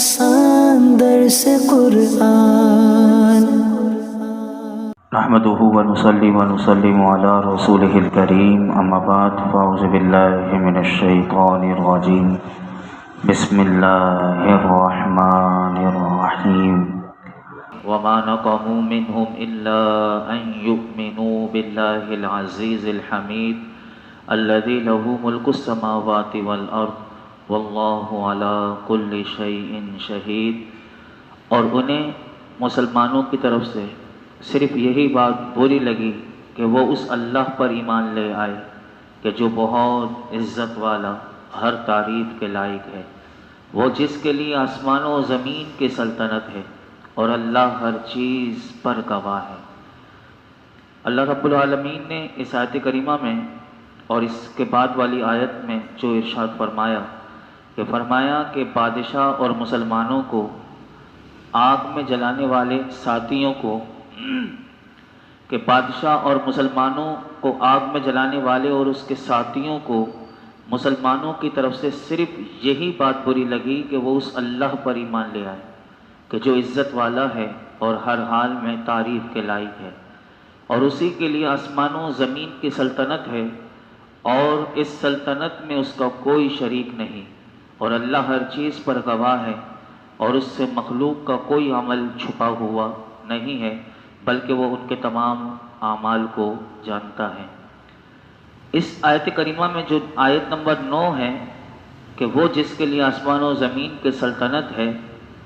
آسان درس قرآن نحمده ونصلي ونسلم على رسوله الكريم اما بعد فاعوذ بالله من الشيطان الرجيم بسم الله الرحمن الرحيم وما نقموا منهم إلا أن يؤمنوا بالله العزيز الحميد الذي له ملك السماوات والأرض والله على كل شيء شهيد۔ اور انہیں مسلمانوں کی طرف سے صرف یہی بات بری لگی کہ وہ اس اللہ پر ایمان لے آئے کہ جو بہت عزت والا ہر تعریف کے لائق ہے، وہ جس کے لیے آسمان و زمین کی سلطنت ہے اور اللہ ہر چیز پر گواہ ہے۔ اللہ رب العالمین نے اس آیت کریمہ میں اور اس کے بعد والی آیت میں جو ارشاد فرمایا کہ بادشاہ اور مسلمانوں کو آگ میں جلانے والے ساتھیوں کو کہ بادشاہ اور مسلمانوں کو آگ میں جلانے والے اور اس کے ساتھیوں کو مسلمانوں کی طرف سے صرف یہی بات بری لگی کہ وہ اس اللہ پر ایمان لے آئے کہ جو عزت والا ہے اور ہر حال میں تعریف کے لائق ہے، اور اسی کے لیے آسمانوں زمین کی سلطنت ہے اور اس سلطنت میں اس کا کوئی شریک نہیں، اور اللہ ہر چیز پر گواہ ہے اور اس سے مخلوق کا کوئی عمل چھپا ہوا نہیں ہے بلکہ وہ ان کے تمام اعمال کو جانتا ہے۔ اس آیت کریمہ میں جو آیت نمبر 9 ہے کہ وہ جس کے لیے آسمان و زمین کی سلطنت ہے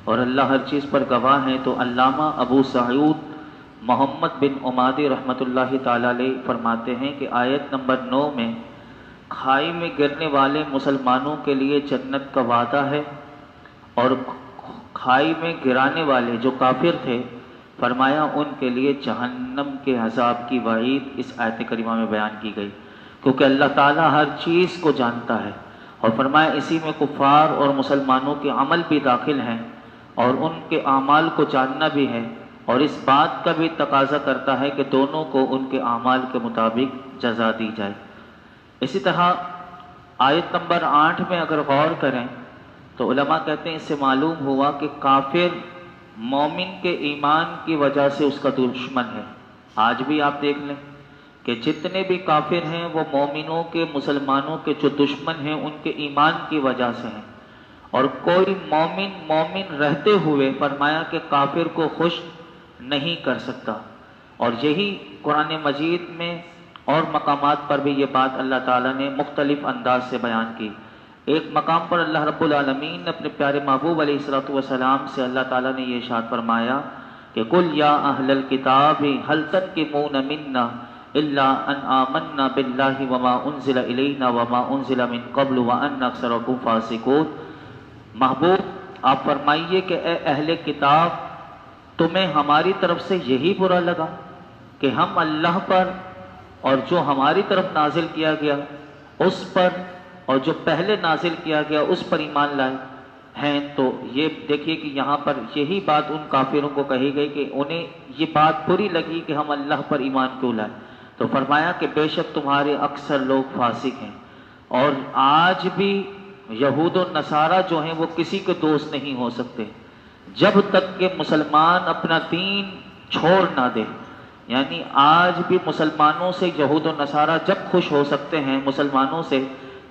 اور اللہ ہر چیز پر گواہ ہے، تو علامہ ابو سعود محمد بن عمادی رحمۃ اللہ تعالی علیہ فرماتے ہیں کہ آیت نمبر 9 میں کھائی میں گرنے والے مسلمانوں کے لیے جنت کا وعدہ ہے، اور کھائی میں گرانے والے جو کافر تھے فرمایا ان کے لیے جہنم کے عذاب کی وعید اس آیت کریمہ میں بیان کی گئی، کیونکہ اللہ تعالیٰ ہر چیز کو جانتا ہے، اور فرمایا اسی میں کفار اور مسلمانوں کے عمل بھی داخل ہیں اور ان کے اعمال کو جاننا بھی ہے، اور اس بات کا بھی تقاضا کرتا ہے کہ دونوں کو ان کے اعمال کے مطابق جزا دی جائے۔ اسی طرح آیت نمبر 8 میں اگر غور کریں تو علماء کہتے ہیں اس سے معلوم ہوا کہ کافر مومن کے ایمان کی وجہ سے اس کا دشمن ہے۔ آج بھی آپ دیکھ لیں کہ جتنے بھی کافر ہیں وہ مومنوں کے، مسلمانوں کے جو دشمن ہیں ان کے ایمان کی وجہ سے ہیں، اور کوئی مومن رہتے ہوئے فرمایا کہ کافر کو خوش نہیں کر سکتا، اور یہی قرآن مجید میں اور مقامات پر بھی یہ بات اللہ تعالیٰ نے مختلف انداز سے بیان کی۔ ایک مقام پر اللہ رب العالمین نے اپنے پیارے محبوب علیہ الصلوۃ والسلام سے اللہ تعالیٰ نے یہ ارشاد فرمایا کہ قل یا اہل الکتاب هل تنقمون منا الا ان آمنا باللہ وما انزل الینا وما انزل من قبل وان اکثرکم فاسقون۔ محبوب آپ فرمائیے کہ اے اہل کتاب، تمہیں ہماری طرف سے یہی برا لگا کہ ہم اللہ پر اور جو ہماری طرف نازل کیا گیا اس پر اور جو پہلے نازل کیا گیا اس پر ایمان لائے ہیں؟ تو یہ دیکھیے کہ یہاں پر یہی بات ان کافروں کو کہی گئی کہ انہیں یہ بات بری لگی کہ ہم اللہ پر ایمان کیوں لائے، تو فرمایا کہ بے شک تمہارے اکثر لوگ فاسق ہیں، اور آج بھی یہود و نصارہ جو ہیں وہ کسی کے دوست نہیں ہو سکتے جب تک کہ مسلمان اپنا دین چھوڑ نہ دے۔ یعنی آج بھی مسلمانوں سے یہود و نصارہ جب خوش ہو سکتے ہیں مسلمانوں سے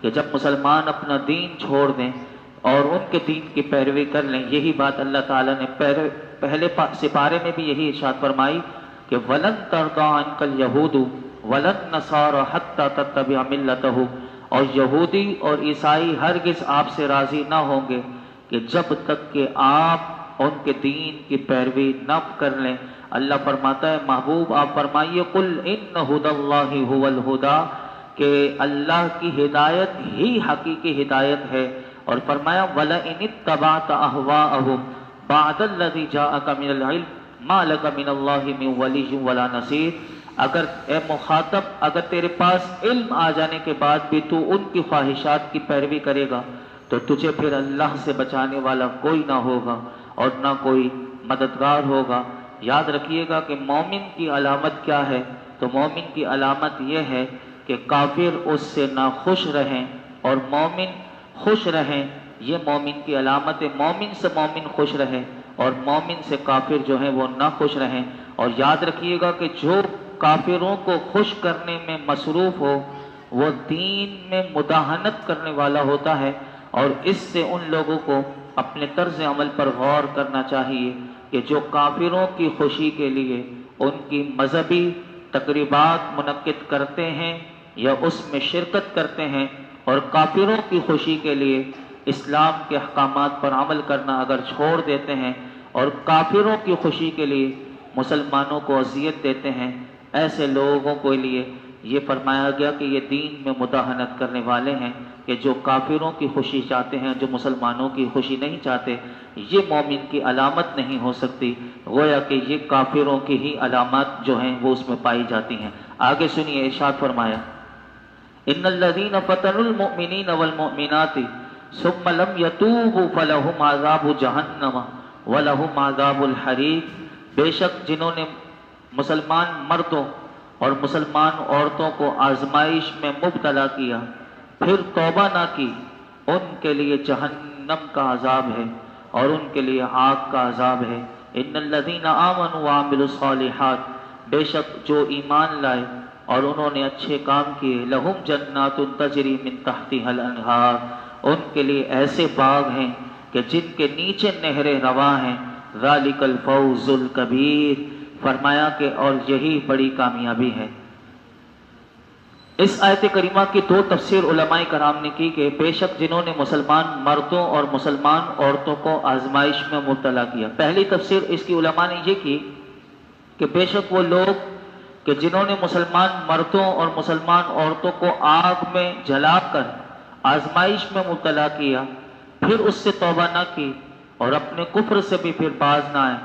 کہ جب مسلمان اپنا دین چھوڑ دیں اور ان کے دین کی پیروی کر لیں۔ یہی بات اللہ تعالیٰ نے پہلے سپارے میں بھی یہی ارشاد فرمائی کہ وَلَن تَرْضَىٰ عَنْكَ الْيَهُودُ وَلَا النَّصَارَىٰ حَتَّىٰ تَتَّبِعَ مِلَّتَهُمْ، اور یہودی اور عیسائی ہرگز آپ سے راضی نہ ہوں گے کہ جب تک کہ آپ ان کے دین کی پیروی نہ کر لیں۔ اللہ فرماتا ہے محبوب آپ فرمائیے قُلْ إِنَّ هُدَى اللَّهِ هُوَ الْهُدَىٰ، کہ اللہ کی ہدایت ہی حقیقی ہدایت ہے، اور فرمایا وَلَئِنِ اتَّبَعْتَ أَهْوَاءَهُمْ بَعْدَ الَّذِي جَاءَكَ مِنَ الْعِلْمِ مَا لَكَ مِنَ اللَّهِ مِنْ وَلِيٍّ وَلَا نَصِيرٍ، اگر اے مخاطب اگر تیرے پاس علم آ جانے کے بعد بھی تو ان کی خواہشات کی پیروی کرے گا تو تجھے پھر اللہ سے بچانے والا کوئی نہ ہوگا اور نہ کوئی مددگار ہوگا۔ یاد رکھیے گا کہ مومن کی علامت کیا ہے؟ تو مومن کی علامت یہ ہے کہ کافر اس سے نہ خوش رہیں اور مومن خوش رہیں یہ مومن کی علامت ہے۔ مومن سے مومن خوش رہے اور مومن سے کافر جو ہیں وہ نہ خوش رہیں۔ اور یاد رکھیے گا کہ جو کافروں کو خوش کرنے میں مصروف ہو وہ دین میں مداہنت کرنے والا ہوتا ہے، اور اس سے ان لوگوں کو اپنے طرز عمل پر غور کرنا چاہیے کہ جو کافروں کی خوشی کے لیے ان کی مذہبی تقریبات منعقد کرتے ہیں یا اس میں شرکت کرتے ہیں، اور کافروں کی خوشی کے لیے اسلام کے احکامات پر عمل کرنا اگر چھوڑ دیتے ہیں اور کافروں کی خوشی کے لیے مسلمانوں کو اذیت دیتے ہیں، ایسے لوگوں کے لیے یہ فرمایا گیا کہ یہ دین میں مداہنت کرنے والے ہیں، کہ جو کافروں کی خوشی چاہتے ہیں، جو مسلمانوں کی خوشی نہیں چاہتے، یہ مومن کی علامت نہیں ہو سکتی، گویا کہ یہ کافروں کی ہی علامات جو ہیں وہ اس میں پائی جاتی ہیں۔ آگے سنیے، ارشاد فرمایا ان الذین فتنوا المؤمنین والمؤمنات ثم لم يتوبوا فلهم عذاب جہنم ولهم عذاب الحریق، بے شک جنہوں نے مسلمان مردوں اور مسلمان عورتوں کو آزمائش میں مبتلا کیا پھر توبہ نہ کی، ان کے لیے جہنم کا عذاب ہے اور ان کے لیے آگ کا عذاب ہے۔ ان الذین آمنوا وعملوا الصالحات، بے شک جو ایمان لائے اور انہوں نے اچھے کام کیے، لہم جنات تجری من تحتها الانہار، ان کے لیے ایسے باغ ہیں کہ جن کے نیچے نہریں رواں ہیں، ذالک الفوز الکبیر، فرمایا کہ اور یہی بڑی کامیابی ہے۔ اس آیت کریمہ کی دو تفسیر علماء کرام نے کی کہ بے شک جنہوں نے مسلمان مردوں اور مسلمان عورتوں کو آزمائش میں مبتلا کیا۔ پہلی تفسیر اس کی علماء نے یہ کی کہ بے شک وہ لوگ کہ جنہوں نے مسلمان مردوں اور مسلمان عورتوں کو آگ میں جلا کر آزمائش میں مبتلا کیا پھر اس سے توبہ نہ کی اور اپنے کفر سے بھی پھر باز نہ آئے،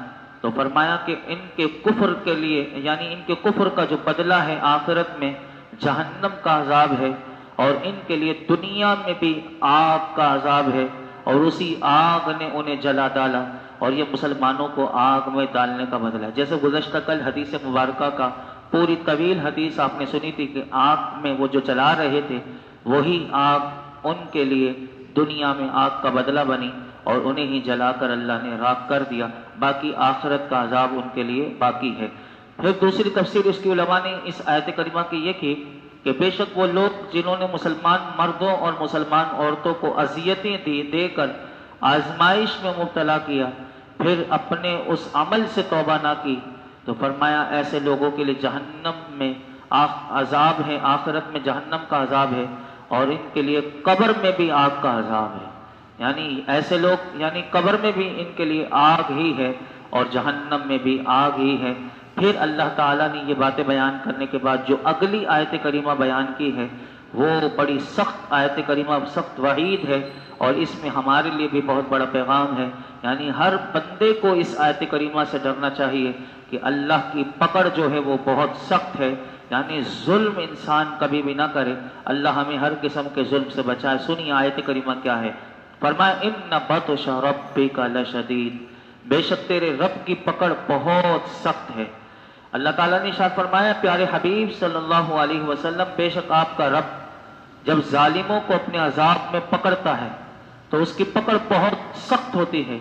تو فرمایا کہ ان کے کفر کے لیے، یعنی ان کے کفر کا جو بدلہ ہے آخرت میں جہنم کا عذاب ہے، اور ان کے لیے دنیا میں بھی آگ کا عذاب ہے، اور اسی آگ نے انہیں جلا ڈالا، اور یہ مسلمانوں کو آگ میں ڈالنے کا بدلہ ہے۔ جیسے گزشتہ کل حدیث مبارکہ کا پوری طویل حدیث آپ نے سنی تھی کہ آگ میں وہ جو چلا رہے تھے وہی آگ ان کے لیے دنیا میں آگ کا بدلہ بنی اور انہیں ہی جلا کر اللہ نے راکھ کر دیا، باقی آخرت کا عذاب ان کے لیے باقی ہے۔ پھر دوسری تفسیر اس کی علماء نے اس آیت کریمہ کی یہ کی کہ بے شک وہ لوگ جنہوں نے مسلمان مردوں اور مسلمان عورتوں کو اذیتیں دے کر آزمائش میں مبتلا کیا پھر اپنے اس عمل سے توبہ نہ کی، تو فرمایا ایسے لوگوں کے لیے جہنم میں عذاب ہے، آخرت میں جہنم کا عذاب ہے، اور ان کے لیے قبر میں بھی آگ کا عذاب ہے۔ یعنی ایسے لوگ، یعنی قبر میں بھی ان کے لیے آگ ہی ہے اور جہنم میں بھی آگ ہی ہے۔ پھر اللہ تعالیٰ نے یہ باتیں بیان کرنے کے بعد جو اگلی آیت کریمہ بیان کی ہے وہ بڑی سخت آیت کریمہ، سخت وعید ہے، اور اس میں ہمارے لیے بھی بہت بڑا پیغام ہے۔ یعنی ہر بندے کو اس آیت کریمہ سے ڈرنا چاہیے کہ اللہ کی پکڑ جو ہے وہ بہت سخت ہے، یعنی ظلم انسان کبھی بھی نہ کرے، اللہ ہمیں ہر قسم کے ظلم سے بچائے۔ سنیے آیت کریمہ کیا ہے، فرمایا ان بطش ربک لشدید، بے شک تیرے رب کی پکڑ بہت سخت ہے۔ اللہ تعالیٰ نے ارشاد فرمایا پیارے حبیب صلی اللہ علیہ وسلم، بے شک آپ کا رب جب ظالموں کو اپنے عذاب میں پکڑتا ہے تو اس کی پکڑ بہت سخت ہوتی ہے،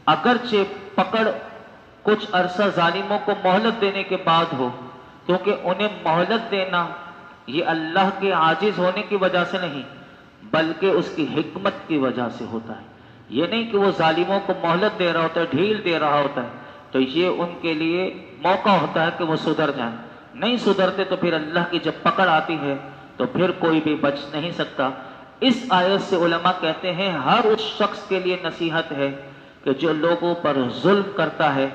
اگرچہ پکڑ کچھ عرصہ ظالموں کو مہلت دینے کے بعد ہو، کیونکہ انہیں مہلت دینا یہ اللہ کے عاجز ہونے کی وجہ سے نہیں بلکہ اس کی حکمت کی وجہ سے ہوتا ہے۔ یہ نہیں کہ وہ ظالموں کو مہلت دے رہا ہوتا ہے، ڈھیل دے رہا ہوتا ہے تو یہ ان کے لیے موقع ہوتا ہے کہ وہ سدھر جائیں، نہیں سدھرتے تو پھر اللہ کی جب پکڑ آتی ہے تو پھر کوئی بھی بچ نہیں سکتا۔ اس آیت سے علماء کہتے ہیں ہر اس شخص کے لیے نصیحت ہے کہ جو لوگوں پر ظلم کرتا ہے،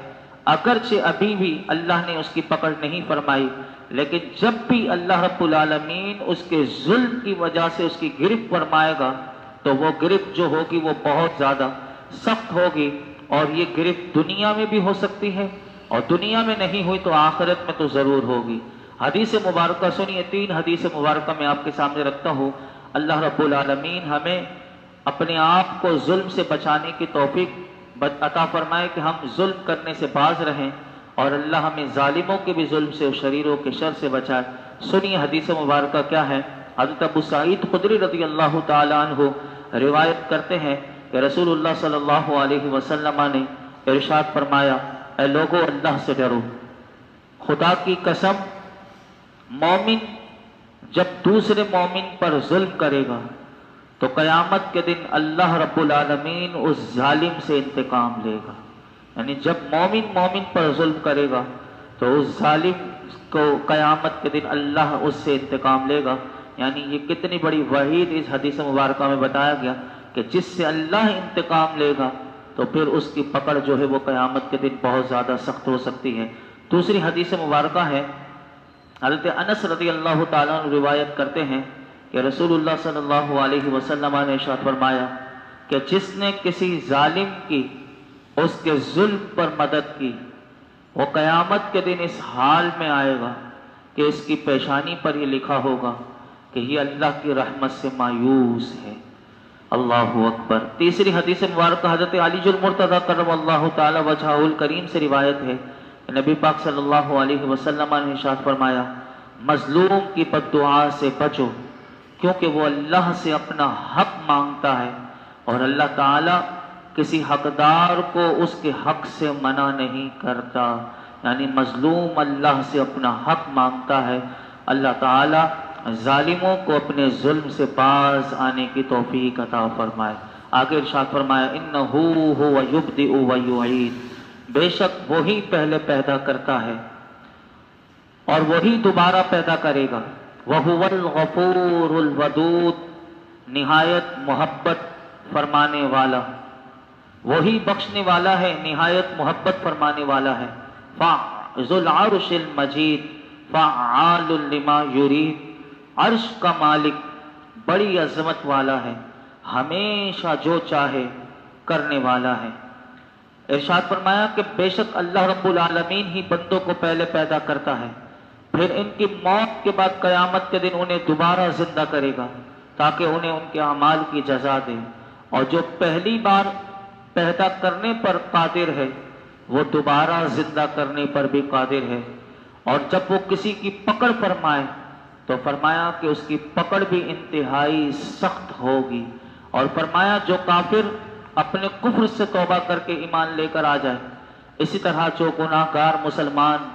اگرچہ ابھی بھی اللہ نے اس کی پکڑ نہیں فرمائی، لیکن جب بھی اللہ رب العالمین اس کے ظلم کی وجہ سے اس کی گرفت فرمائے گا تو وہ گرفت جو ہوگی وہ بہت زیادہ سخت ہوگی، اور یہ گرفت دنیا میں بھی ہو سکتی ہے، اور دنیا میں نہیں ہوئی تو آخرت میں تو ضرور ہوگی۔ حدیث مبارکہ سنیے، 3 حدیث مبارکہ میں آپ کے سامنے رکھتا ہوں۔ اللہ رب العالمین ہمیں اپنے آپ کو ظلم سے بچانے کی توفیق عطا فرمائے کہ ہم ظلم کرنے سے باز رہیں، اور اللہ ہمیں ظالموں کے بھی ظلم سے اور شریروں کے شر سے بچائے۔ سنیے حدیث مبارکہ کیا ہے۔ حضرت ابو سعید خدری رضی اللہ تعالیٰ عنہ روایت کرتے ہیں کہ رسول اللہ صلی اللہ علیہ وسلم نے ارشاد فرمایا، اے لوگو اللہ سے ڈرو، خدا کی قسم مومن جب دوسرے مومن پر ظلم کرے گا تو قیامت کے دن اللہ رب العالمین اس ظالم سے انتقام لے گا۔ یعنی جب مومن پر ظلم کرے گا تو اس ظالم کو قیامت کے دن اللہ اس سے انتقام لے گا۔ یعنی یہ کتنی بڑی وعید اس حدیث مبارکہ میں بتایا گیا کہ جس سے اللہ انتقام لے گا تو پھر اس کی پکڑ جو ہے وہ قیامت کے دن بہت زیادہ سخت ہو سکتی ہے۔ دوسری حدیث مبارکہ ہے، حضرت انس رضی اللہ تعالیٰ عنہ روایت کرتے ہیں کہ رسول اللہ صلی اللہ علیہ وسلم نے ارشاد فرمایا کہ جس نے کسی ظالم کی اس کے ظلم پر مدد کی وہ قیامت کے دن اس حال میں آئے گا کہ اس کی پیشانی پر یہ لکھا ہوگا کہ یہ اللہ کی رحمت سے مایوس ہے۔ اللہ اکبر۔ تیسری حدیث مبارکہ حضرت علی المرتضی کرم اللہ تعالی وجہہ الکریم سے روایت ہے کہ نبی پاک صلی اللہ علیہ وسلم نے ارشاد فرمایا، مظلوم کی بد دعا سے بچو کیونکہ وہ اللہ سے اپنا حق مانگتا ہے اور اللہ تعالی کسی حقدار کو اس کے حق سے منع نہیں کرتا۔ یعنی مظلوم اللہ سے اپنا حق مانگتا ہے، اللہ تعالی ظالموں کو اپنے ظلم سے باز آنے کی توفیق عطا فرمائے۔ آگے ارشاد فرمایا، انہ هو یبدئ ویعید، بے شک وہی پہلے پیدا کرتا ہے اور وہی دوبارہ پیدا کرے گا۔ وَهُوَ الْغَفُورُ الْوَدُودُ، نہایت محبت فرمانے والا، وہی بخشنے والا ہے، نہایت محبت فرمانے والا ہے۔ ذُو الْعَرْشِ الْمَجِيدُ فَعَّالٌ لِمَا يُرِيدُ، عرش کا مالک بڑی عظمت والا ہے، ہمیشہ جو چاہے کرنے والا ہے۔ ارشاد فرمایا کہ بے شک اللہ رب العالمین ہی بندوں کو پہلے پیدا کرتا ہے، پھر ان کی موت کے بعد قیامت کے دن انہیں دوبارہ زندہ کرے گا تاکہ انہیں ان کے اعمال کی جزا دے، اور جو پہلی بار پیدا کرنے پر قادر ہے وہ دوبارہ زندہ کرنے پر بھی قادر ہے، اور جب وہ کسی کی پکڑ فرمائے تو فرمایا کہ اس کی پکڑ بھی انتہائی سخت ہوگی، اور فرمایا جو کافر اپنے کفر سے توبہ کر کے ایمان لے کر آ جائے، اسی طرح جو گناہ گار مسلمان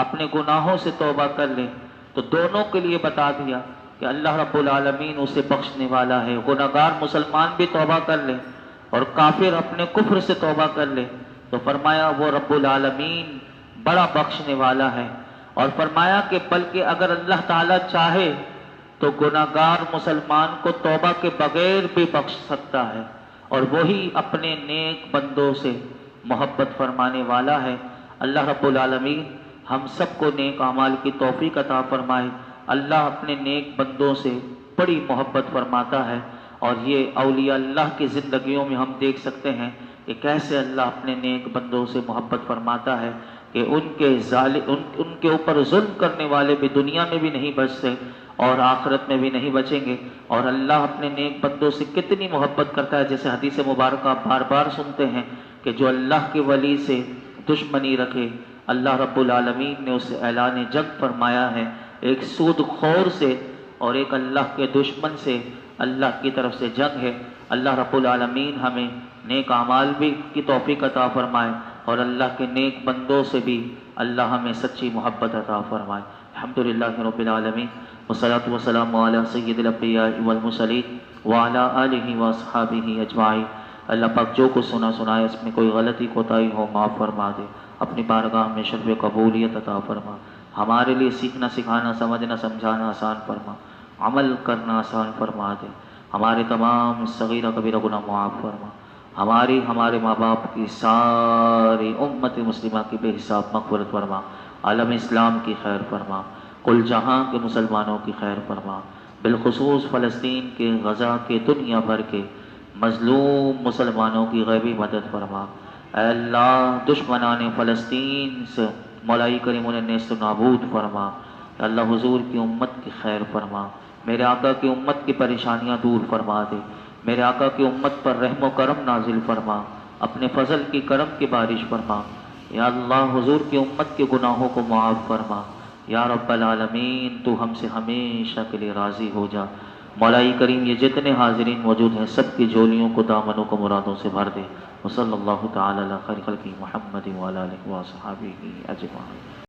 اپنے گناہوں سے توبہ کر لے تو دونوں کے لیے بتا دیا کہ اللہ رب العالمین اسے بخشنے والا ہے۔ گناہ گار مسلمان بھی توبہ کر لے اور کافر اپنے کفر سے توبہ کر لے تو فرمایا وہ رب العالمین بڑا بخشنے والا ہے، اور فرمایا کہ بلکہ اگر اللہ تعالیٰ چاہے تو گناہ گار مسلمان کو توبہ کے بغیر بھی بخش سکتا ہے، اور وہی اپنے نیک بندوں سے محبت فرمانے والا ہے۔ اللہ رب العالمین ہم سب کو نیک اعمال کی توفیق عطا فرمائے۔ اللہ اپنے نیک بندوں سے بڑی محبت فرماتا ہے، اور یہ اولیاء اللہ کی زندگیوں میں ہم دیکھ سکتے ہیں کہ کیسے اللہ اپنے نیک بندوں سے محبت فرماتا ہے کہ ان کے اوپر ظلم کرنے والے بھی دنیا میں بھی نہیں بچتے اور آخرت میں بھی نہیں بچیں گے، اور اللہ اپنے نیک بندوں سے کتنی محبت کرتا ہے، جیسے حدیث مبارکہ بار بار سنتے ہیں کہ جو اللہ کے ولی سے دشمنی رکھے اللہ رب العالمین نے اسے اعلان جنگ فرمایا ہے۔ ایک سود خور سے اور ایک اللہ کے دشمن سے اللہ کی طرف سے جنگ ہے۔ اللہ رب العالمین ہمیں نیک اعمال بھی کی توفیق عطا فرمائے، اور اللہ کے نیک بندوں سے بھی اللہ ہمیں سچی محبت عطا فرمائے۔ الحمدللہ رب العالمین، والصلاة والسلام علی سید الانبیاء والمرسلین وعلی آلہ واصحابہ اجمعین۔ اللہ پاک جو کچھ سنائے اس میں کوئی غلطی کوتاہی ہو معاف فرما دے، اپنی بارگاہ میں شرف قبولیت عطا فرما، ہمارے لیے سیکھنا سکھانا سمجھنا سمجھانا آسان فرما، عمل کرنا آسان فرما دے، ہمارے تمام صغیرہ کبیرہ گناہ معاف فرما، ہمارے ماں باپ کی ساری امت مسلمہ کی بے حساب مغفرت فرما، عالم اسلام کی خیر فرما، کل جہاں کے مسلمانوں کی خیر فرما، بالخصوص فلسطین کے، غزہ کے، دنیا بھر کے مظلوم مسلمانوں کی غیبی مدد فرما۔ اے اللہ دشمنان فلسطین سے مولائی کریم انہیں نیست و نابود فرما۔ اے اللہ حضور کی امت کی خیر فرما، میرے آقا کی امت کی پریشانیاں دور فرما دے، میرے آقا کی امت پر رحم و کرم نازل فرما، اپنے فضل کی کرم کی بارش فرما۔ یا اللہ حضور کی امت کے گناہوں کو معاف فرما۔ یا رب العالمین تو ہم سے ہمیشہ کے لیے راضی ہو جا، مولائی کریم یہ جتنے حاضرین موجود ہیں سب کی جھولیوں کو دامنوں کو مرادوں سے بھر دے. وصلی اللہ تعالی علی خیر خلقہ محمد وعلی آلہ وصحبہ اجمعین.